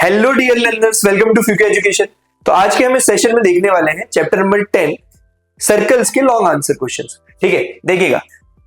Hello dear learners, welcome to Fuke Education. तो आज के हम इस सेशन में देखने वाले हैं चैप्टर नंबर 10 सर्कल्स के लॉन्ग आंसर क्वेश्चंस। ठीक है, देखिएगा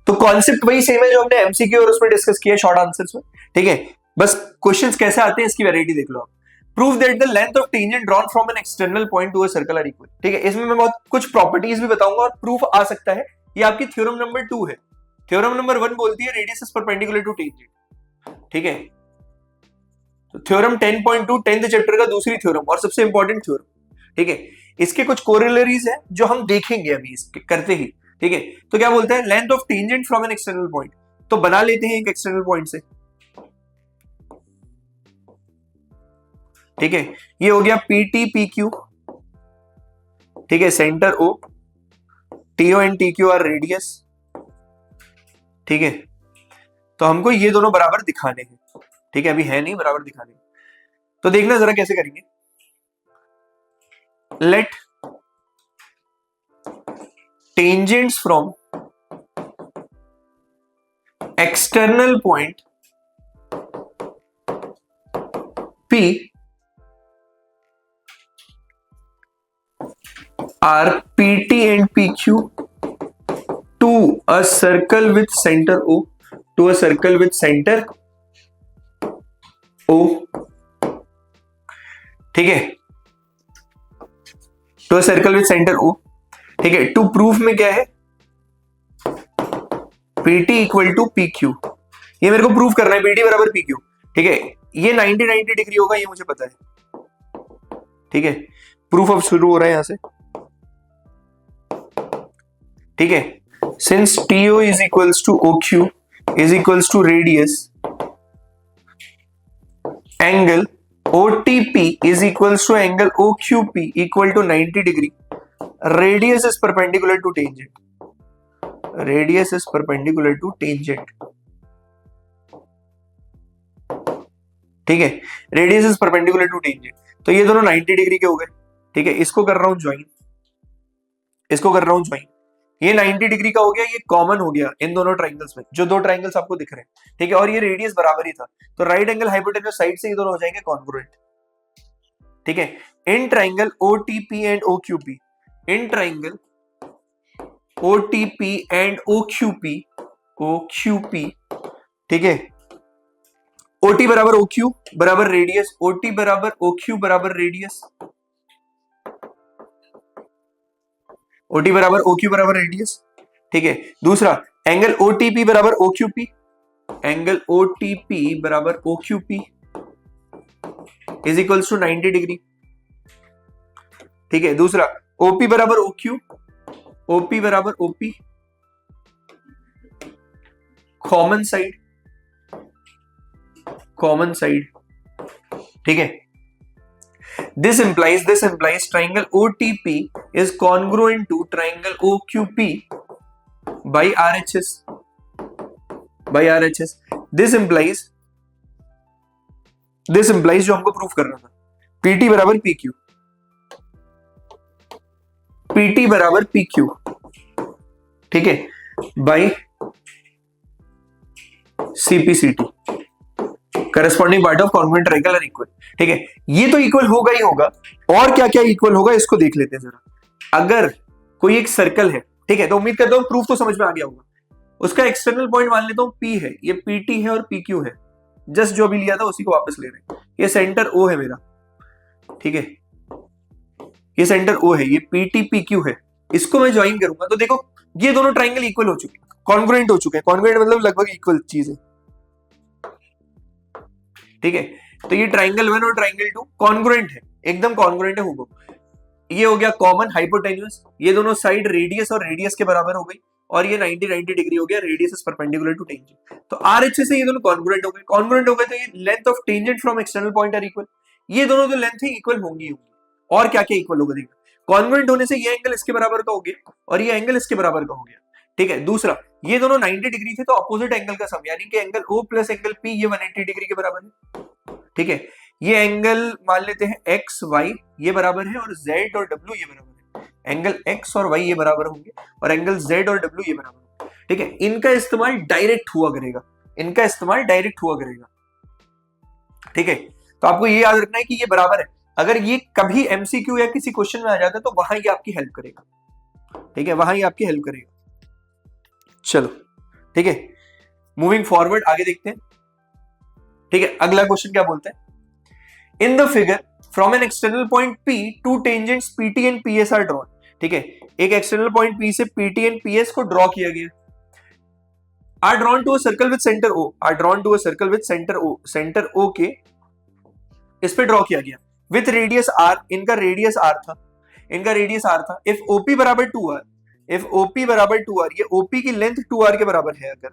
तो कॉन्सेप्ट वही सेम है जो हमने एमसीक्यू और उसमें डिस्कस किया शॉर्ट आंसर्स में। ठीक है, बस क्वेश्चंस कैसे आते हैं इसकी वैरायटी देख लो आप। Prove that the length of tangent drawn from an external point to a circle are equal. ठीक है, इसमें मैं बहुत कुछ प्रॉपर्टीज भी बताऊंगा और प्रूफ आ सकता है। ये आपकी थ्योरम नंबर 2 है। थ्योरम नंबर 1 बोलती है radius is perpendicular to tangent. ठीक है, तो थ्योरम 10.2 10th चैप्टर का दूसरी थ्योरम और सबसे इंपॉर्टेंट थ्योरम। ठीक है, इसके कुछ कोरिलेरीज है जो हम देखेंगे अभी इसके करते ही। ठीक है, तो क्या बोलता है, length of tangent from an external point. तो बना लेते हैं एक एक्सटर्नल पॉइंट से। ठीक है, ये हो गया पी टी पी क्यू। ठीक है, centre O, TO and T Q are radius. ठीक है, तो हमको ये दोनों बराबर दिखाने हैं। ठीक है, अभी है नहीं, बराबर दिखाने। तो देखना जरा कैसे करेंगे। Let tangents from external point P are PT and PQ to a circle with center O, to a circle with center O। ठीक है, to a circle with centre O। ठीक है, टू प्रूफ में क्या है, PT इक्वल टू PQ। ये मेरे को प्रूफ करना है, PT बराबर PQ। ठीक है, ये 90 डिग्री होगा, ये मुझे पता है। ठीक है, प्रूफ अब शुरू हो रहा है यहां से। ठीक है, since TO is equals to OQ is equals to radius, angle OTP is equals to angle OQP equal to 90 degree. Radius is perpendicular to tangent. Radius is perpendicular to tangent. ठीक है, radius is perpendicular to tangent. तो ये दोनों 90 degree के हो गए। ठीक है, इसको कर रहा हूं ज्वाइन, इसको कर रहा हूं ज्वाइन। ये 90 डिग्री का हो गया, ये कॉमन हो गया इन दोनों ट्राइंगल्स में, जो दो ट्राइंगल्स आपको दिख रहे हैं। ठीक है, और ये रेडियस बराबर ही था, तो राइट एंगल हाइपोटेन्यूज साइड से ये दोनों हो जाएंगे कॉन्ग्रुएंट। ठीक है, in triangle OTP and OQP, in triangle OTP and OQP। ठीक है, OT बराबर OQ बराबर रेडियस, OT बराबर OQ बराबर रेडियस, OT बराबर OQ बराबर रेडियस। ठीक है, दूसरा एंगल OTP बराबर OQP, एंगल OTP बराबर OQP is equals to 90 degree. ठीक है, दूसरा OP बराबर OQ, OP बराबर OP, common side, common side. ठीक है, this implies triangle OTP is congruent to triangle OQP by RHS, by RHS। this implies जो हमको प्रूफ करना था, PT बराबर PQ, PT बराबर PQ। ठीक है, by CPCT, corresponding part of congruent triangle are equal. ठीक है, ये तो इक्वल होगा ही होगा, और क्या क्या इक्वल होगा इसको देख लेते हैं जरा। अगर कोई एक सर्कल है, ठीक है, तो उम्मीद करता हूं प्रूफ तो समझ में आ गया होगा। उसका एक्सटर्नल पॉइंट मान लेता हूं P है, ये PT है और PQ है, जस्ट जो अभी लिया था उसी को वापस ले रहे हैं। ये सेंटर O है मेरा। ठीक है, ये सेंटर O है, ये PT PQ है, इसको मैं ज्वाइन करूंगा तो देखो ये दोनों ट्राइंगल इक्वल हो चुके हैं, कॉन्ग्रुएंट हो चुके हैं। कॉन्ग्रुएंट मतलब लगभग इक्वल चीज है। ठीक है, तो ये ट्राइंगल 1 और ट्राइंगल 2 कॉन्ग्रुएंट है, एकदम कॉन्ग्रुएंट है हुबहू। ये हो गया कॉमन हाइपोटेन्यूज, ये दोनों साइड रेडियस और रेडियस के बराबर हो गई, और ये 90 डिग्री हो गया, radius is perpendicular to tangent. तो RHS से ये दोनों कॉन्ग्रुएंट हो गए, कॉन्ग्रुएंट हो गए तो ये length of tangent from external point are equal. ये दोनों जो लेंथ है इक्वल होंगी। और क्या क्या इक्वल होगा देखो, कॉन्ग्रुएंट होने से ये एंगल इसके बराबर का हो गया और ये एंगल इसके बराबर का हो गया। ठीक है, दूसरा ये दोनों 90 डिग्री थे तो अपोजिट एंगल का सम, यानी कि angle O plus angle P ये 180 डिग्री के बराबर है। ठीक है, ये एंगल मान लेते हैं X Y ये बराबर है और Z और W ये बराबर है। एंगल X और Y ये बराबर होंगे और एंगल Z और W ये बराबर होंगे। ठीक है, इनका इस्तेमाल डायरेक्ट हुआ करेगा, इनका इस्तेमाल डायरेक्ट हुआ करेगा। ठीक है, तो आपको ये याद रखना है कि ये बराबर है। अगर ये कभी एमसीक्यू या किसी क्वेश्चन में आ जाता है तो वहां ये आपकी हेल्प करेगा, ठीक है, वहां ये आपकी हेल्प करेगा। चलो ठीक है, मूविंग फॉरवर्ड आगे देखते हैं। ठीक है, अगला क्वेश्चन क्या बोलता है, in the figure from an external point P two tangents PT and PS are drawn. ठीक है, एक एक्सटर्नल पॉइंट P से PT एंड PS को ड्रॉ किया गया, are drawn to a circle with centre O, are drawn to a circle with centre O, centre O के इस पे ड्रॉ किया गया विथ रेडियस R, इनका रेडियस R था, इनका रेडियस R था। इफ OP बराबर 2R, इफ OP बराबर 2R, ये OP की लेंथ 2R के बराबर है अगर,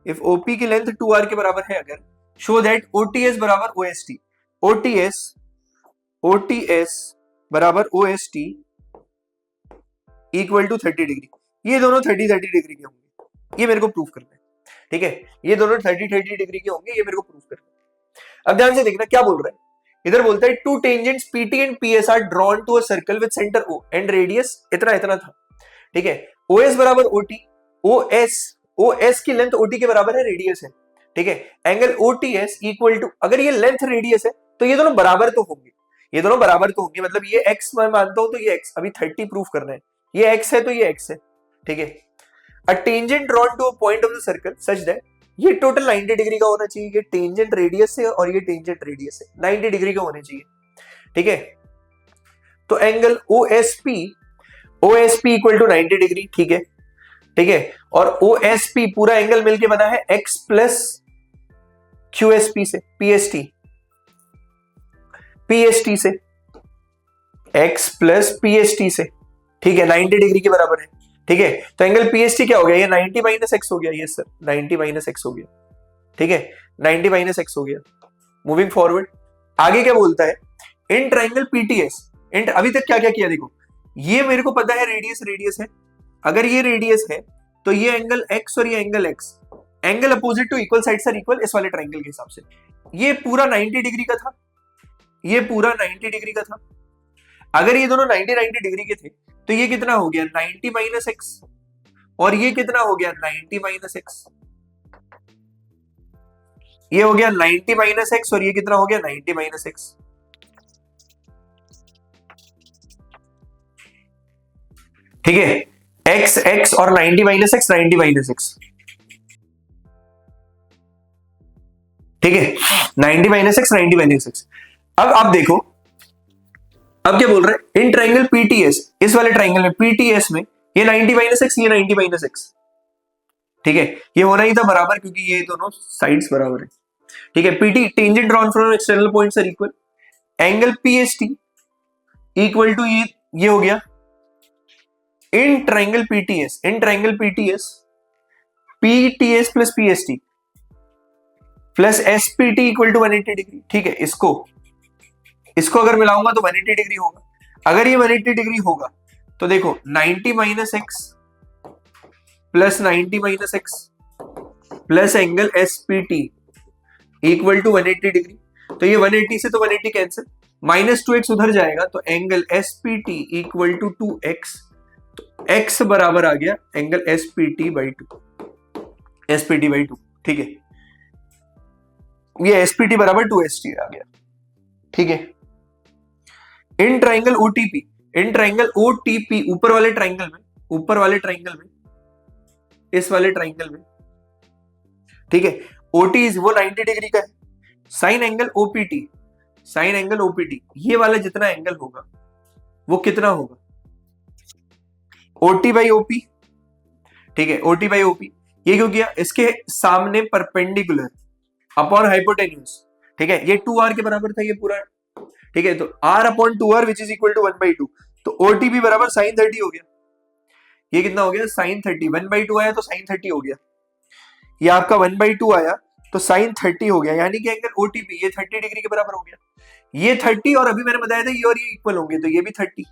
इफ OP की लेंथ 2R के बराबर है अगर, शो दैट OTS बराबर OST, OTS बराबर OST इक्वल टू 30 डिग्री। ये दोनों 30 डिग्री के होंगे, ये मेरे को प्रूफ करना है। ठीक है, ये दोनों 30 डिग्री के होंगे, ये मेरे को प्रूफ करना है। अब ध्यान से देखना क्या बोल रहा है, इधर बोलता है two tangents PT and PS are drawn to a circle with centre O and radius इतना इतना था। ठीक है, OS बराबर OT, OS की लेंथ OT के बराबर है, रेडियस है। ठीक है, एंगल OTS इक्वल टू, अगर ये लेंथ रेडियस है तो ये दोनों बराबर तो होंगे, ये दोनों बराबर तो होंगे, मतलब ये x मैं मानता हूं तो ये x, अभी 30 प्रूफ करना है, ये x है तो ये x है। ठीक है, a tangent drawn to a point of the circle such that, ये टोटल 90 डिग्री का होना चाहिए, ये टेंजेंट रेडियस से और ये टेंजेंट रेडियस से 90 डिग्री का होने चाहिए। ठीक है, तो angle OSP equal to 90 degree. ठीक है, ठीक है, और OSP पूरा एंगल मिलके बना है x प्लस QSP से, PST से, x प्लस PST से। ठीक है, 90 डिग्री के बराबर है। ठीक है, तो एंगल PST क्या हो गया, ये 90 माइनस x हो गया, ये सर 90 माइनस x हो गया। ठीक है, 90 माइनस x हो गया। मूविंग फॉरवर्ड आगे क्या बोलता है, इन ट्राइंगल PTS, इन अभी तक क्या क्या किया देखो, ये मेरे को पता है रेडियस है, अगर ये रेडियस है तो ये एंगल x और ये angle x, angle opposite to equal sides are equal इस वाले ट्राइंगल के हिसाब से। ये पूरा 90 डिग्री का था, ये पूरा 90 डिग्री का था। अगर ये दोनों 90 डिग्री के थे तो ये कितना हो गया 90 माइनस एक्स, और ये कितना हो गया 90 माइनस एक्स, ये हो गया 90 माइनस एक्स और ये कितना हो गया 90 माइनस एक्स। ठीक है, एक्स एक्स और 90 माइनस एक्स, 90 माइनस एक्स। ठीक है, 90 माइनस एक्स, 90 माइनस एक्स। अब आप देखो, अब क्या बोल रहे हैं, इन ट्राइंगल PTS, इस वाले ट्राइंगल में PTS में ये 90 माइनस एक्स, ये 90 माइनस एक्स। ठीक है, ये होना ही था बराबर क्योंकि ये दोनों साइड्स बराबर है। ठीक है, PT tangent drawn from external points are equal, angle PST equal to ये हो गया in triangle PTS, in triangle PTS plus PST plus SPT equal to 180 degree. ठीक है, इसको अगर मिलाऊंगा तो 180 डिग्री होगा। अगर ये 180 डिग्री होगा तो देखो 90 minus x plus 90 minus x plus angle SPT equal to 180 degree. तो ये 180 से तो 180 कैंसिल, माइनस 2x उधर जाएगा तो angle SPT equal to 2x, तो x बराबर आ गया एंगल SPT बाई 2। ठीक है, ये SPT बराबर 2ST आ गया। ठीक है, in triangle OTP, in triangle OTP ऊपर वाले ट्राइंगल में, ऊपर वाले ट्राइंगल में, इस वाले ट्राइंगल में। ठीक है, OT वो 90 डिग्री का है, sign angle OPT, sign angle OPT ये वाला जितना एंगल होगा वो कितना होगा OT बाई OP। ठीक है, OT बाई OP ये क्यों किया, इसके सामने परपेंडिकुलर अपॉन हाइपोटेन्यूज। ठीक है, ये 2r के बराबर था ये पूरा। ठीक है, तो r upon 2r which is equal to 1/2, तो OTP बराबर साइन 30 हो गया। ये कितना हो गया साइन 30, 1/2 आया तो साइन 30 हो गया, ये आपका 1/2 आया तो साइन 30 हो गया, यानी कि एंगल OTP ये 30 डिग्री के बराबर हो गया। ये 30 और अभी मैंने बताया था ये और ये इक्वल होंगे तो ये भी 30।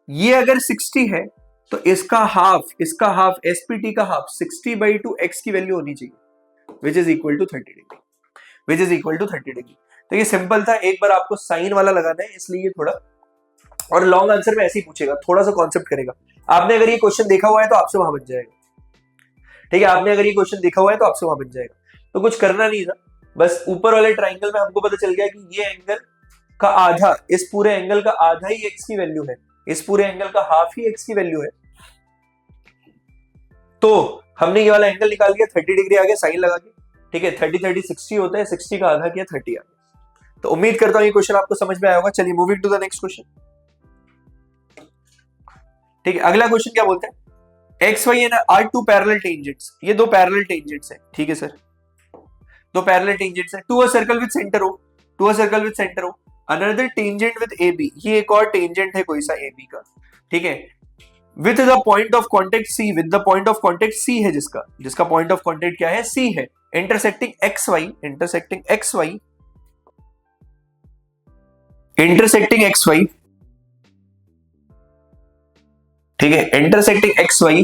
ये अगर 60 है तो इसका हाफ SPT का हाफ 60/2 x की वैल्यू होनी चाहिए which is equal to 30 degree, which is equal to 30 degree. तो ये सिंपल था, एक बार आपको साइन वाला लगाना है इसलिए थोड़ा, और लॉन्ग आंसर में ऐसे ही पूछेगा, थोड़ा सा कॉन्सेप्ट करेगा। आपने अगर ये क्वेश्चन देखा हुआ है तो आपसे वहां बन जाएगा। ठीक है, आपने अगर ये क्वेश्चन देखा हुआ है तो आपसे वहां बन जाएगा, तो कुछ करना नहीं था, बस ऊपर वाले ट्राइंगल में हमको पता चल गया कि ये एंगल का आधा, इस पूरे एंगल का आधा ही एक्स की वैल्यू है, इस पूरे एंगल का हाफ ही एक्स की वैल्यू है। तो हमने ये वाला एंगल निकाल लिया, 30 डिग्री आ गया साइन लगा के, ठीक है। 30 30 60 होता है, 60 का आधा किया 30 आ गया। तो उम्मीद करता हूं ये क्वेश्चन आपको समझ में आया होगा। चलिए moving to the next question, ठीक है। अगला क्वेश्चन क्या बोलते हैं, X Y and are two parallel tangents, ये दो पैरेलल टेंजेंट्स हैं, ठीक है सर, दो पैरेलल टेंजेंट्स हैं, to a circle with centre O, to a circle with centre O, another tangent with A B, ये एक और टेंजेंट है कोई सा ए बी का, ठीक है। With the point of contact C, with the point of contact C है, जिसका पॉइंट ऑफ कॉन्टेक्ट क्या है, सी है, intersecting X Y, intersecting X Y, intersecting X Y, ठीक है, intersecting X Y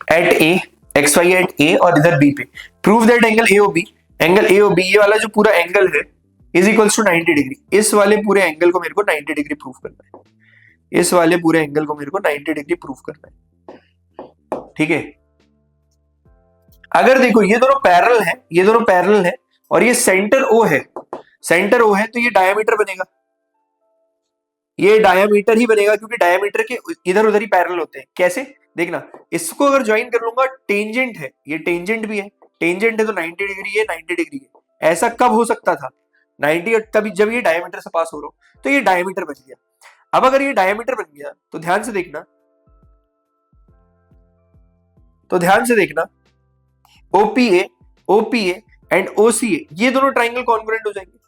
at A, X Y at A और इधर B पे, prove that angle A O B, angle A O B, ये वाला जो पूरा एंगल है इज इक्वल्स टू 90 डिग्री। इस वाले पूरे एंगल को मेरे को 90 डिग्री प्रूव करना है, इस वाले पूरे एंगल को मेरे को 90 डिग्री प्रूव करना है, ठीक है। अगर देखो ये दोनों पैरेलल है, ये दोनों पैरेलल है और ये सेंटर ओ है, सेंटर ओ है, तो ये डायमीटर बनेगा, ये डायमीटर ही बनेगा, क्योंकि डायमीटर के इधर उधर ही पैरेलल होते हैं। कैसे देखना, इसको अगर ज्वाइन कर लूंगा, टेंजेंट है, ये टेंजेंट भी है, टेंजेंट है तो 90 डिग्री है, 90 डिग्री है। ऐसा कब हो सकता था, 90, तभी जब ये डायमीटर से पास हो रहा हो, तो ये डायमीटर बन गया। अब अगर ये डायमीटर बन गया तो ध्यान से देखना, तो ध्यान से देखना, ओपीए एंड ओसीए, ये दोनों ट्राइंगल कॉन्ग्रुएंट हो जाएंगे,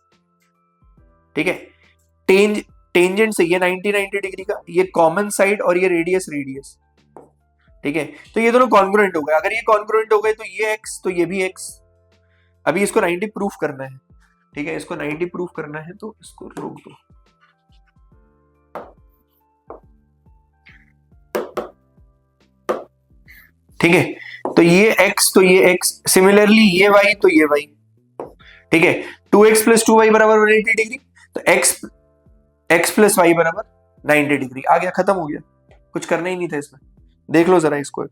ठीक है। टेंजेंट से ये 90 डिग्री का, ये कॉमन साइड और ये रेडियस, ठीक है। तो ये दोनों कॉन्ग्रुएंट हो गए, अगर ये कॉन्ग्रुएंट हो गए तो ये एक्स तो ये भी एक्स। अभी इसको 90 प्रूफ करना है, ठीक है, इसको 90 प्रूफ करना है, तो इसको रोक दो, ठीक है। तो ये x तो ये x, सिमिलरली ये y तो ये y, ठीक है। 2x प्लस 2y बराबर 180 डिग्री, तो x प्लस y बराबर 90 डिग्री आ गया, खत्म हो गया, कुछ करना ही नहीं था इसमें। देख लो जरा इसको,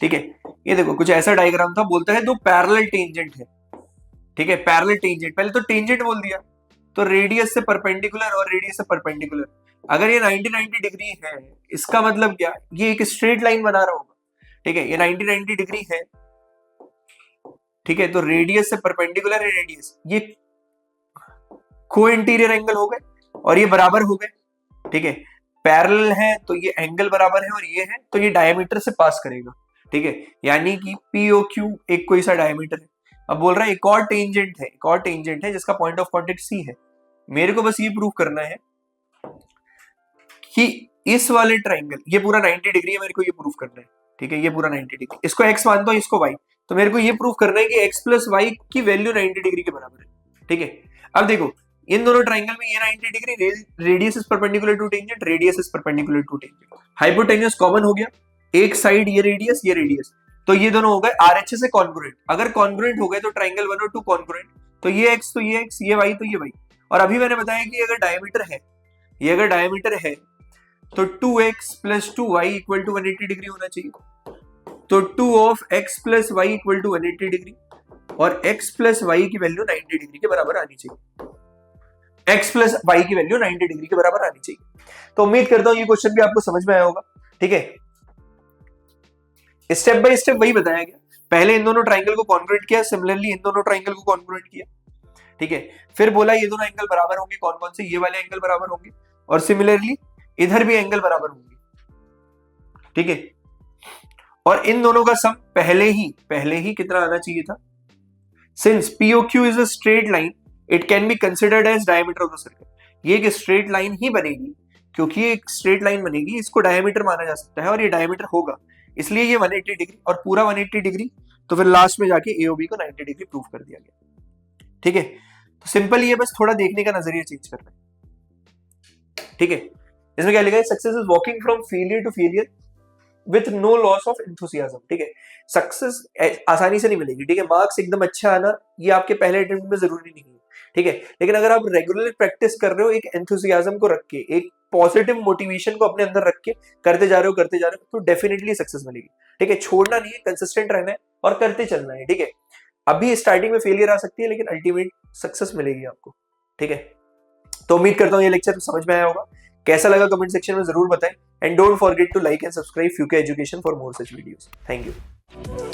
ठीक है। ये देखो कुछ ऐसा डायग्राम था, बोलता है दो पैरेलल टेंजेंट है, ठीक है, पैरेलल टेंजेंट, पहले तो टेंजेंट बोल दिया, तो रेडियस से परपेंडिकुलर और रेडियस से परपेंडिकुलर। अगर ये 90 डिग्री है, इसका मतलब क्या, ये एक स्ट्रेट लाइन बना रहा होगा, ठीक है, ये 90 डिग्री है, ठीक है, तो रेडियस से परपेंडिकुलर है रेडियस, ये को इंटीरियर एंगल हो गए और ये बराबर हो गए, ठीक है। पैरेलल है तो ये एंगल बराबर है और ये है, तो ये डायमीटर से पास करेगा, ठीक है, यानी कि POQ एक कोई सा डायमीटर है। अब बोल रहा है एक और टेंजेंट है, एक और टेंजेंट है जिसका पॉइंट ऑफ कॉन्टेक्ट सी है। मेरे को बस ये प्रूव करना है कि इस वाले ट्राइंगल, ये पूरा 90 डिग्री है, मेरे को ये प्रूव करना है, ठीक है, ये पूरा 90 डिग्री, इसको x मानता हूं, इसको y, तो मेरे को ये प्रूव करना है कि x प्लस वाई की वैल्यू 90 डिग्री के बराबर है, ठीक है। अब देखो इन दोनों ट्राइंगल में ये 90 degree, radius is perpendicular to tangent, radius is perpendicular to tangent, hypotenuse common हो गया, एक साइड ये रेडियस, तो ये दोनों हो गए RHS से कॉन्ग्रुएंट। अगर कॉन्ग्रुएंट हो गए तो ट्राइंगल 1 और 2 कॉन्ग्रुएंट, तो ये x तो ये x, ये y तो ये y। और अभी मैंने बताया कि अगर डायमीटर है, ये अगर डायमीटर है तो 2x plus 2y equal to 180 degree होना चाहिए, तो 2 of x plus y equal to 180 degree, और x प्लस वाई की वैल्यू 90 डिग्री के बराबर आनी चाहिए, x प्लस वाई की वैल्यू 90 डिग्री के बराबर आनी चाहिए। तो उम्मीद करता हूं ये क्वेश्चन भी आपको समझ में आया होगा, ठीक है। स्टेप बाय स्टेप वही बताया गया, पहले इन दोनों ट्राइंगल को कॉन्ग्रुएंट किया, सिमिलरली इन दोनों ट्राइंगल को कॉन्ग्रुएंट किया, ठीक है। फिर बोला ये दोनों एंगल बराबर होंगे, कौन कौन से, ये वाले एंगल बराबर होंगे, और सिमिलरली इधर भी एंगल बराबर होंगे, ठीक है। और इन दोनों का सम पहले ही कितना आना चाहिए था, सिंस POQ इज a straight line it can be considered as diameter of the circle. ये एक स्ट्रेट लाइन ही बनेगी, क्योंकि ये एक स्ट्रेट लाइन बनेगी, इसको डायमीटर माना जा सकता है और ये डायमीटर होगा, इसलिए ये 180 डिग्री और पूरा 180 डिग्री, तो फिर लास्ट में जाके AOB को 90 डिग्री प्रूव कर दिया गया, ठीक है। तो सिंपल ये बस थोड़ा देखने का नजरिया चेंज करना है, ठीक है। इसमें क्या लिखा है, success is walking from failure to failure with no loss of enthusiasm, ठीक है। सक्सेस आसानी से नहीं मिलेगी, ठीक है, मार्क्स एकदम अच्छा आना ये आपके पहले अटेम्प्ट में जरूरी नहीं है, ठीक है, लेकिन अगर आप रेगुलर प्रैक्टिस कर रहे हो, एक एंथुसियाज्म को रख के, एक पॉजिटिव मोटिवेशन को अपने अंदर रख के करते जा रहे हो, तो डेफिनेटली सक्सेस मिलेगी, ठीक है। छोड़ना नहीं है, कंसिस्टेंट रहना है, और करते चलना है, ठीक है। अभी स्टार्टिंग में फेलियर आ सकती है लेकिन अल्टीमेट सक्सेस मिलेगी आपको, ठीक है। तो उम्मीद करता हूँ ये लेक्चर समझ में आया होगा। कैसा लगा कमेंट सेक्शन में जरूर बताएं and don't forget to like and subscribe Fuke Education for more such videos. Thank you.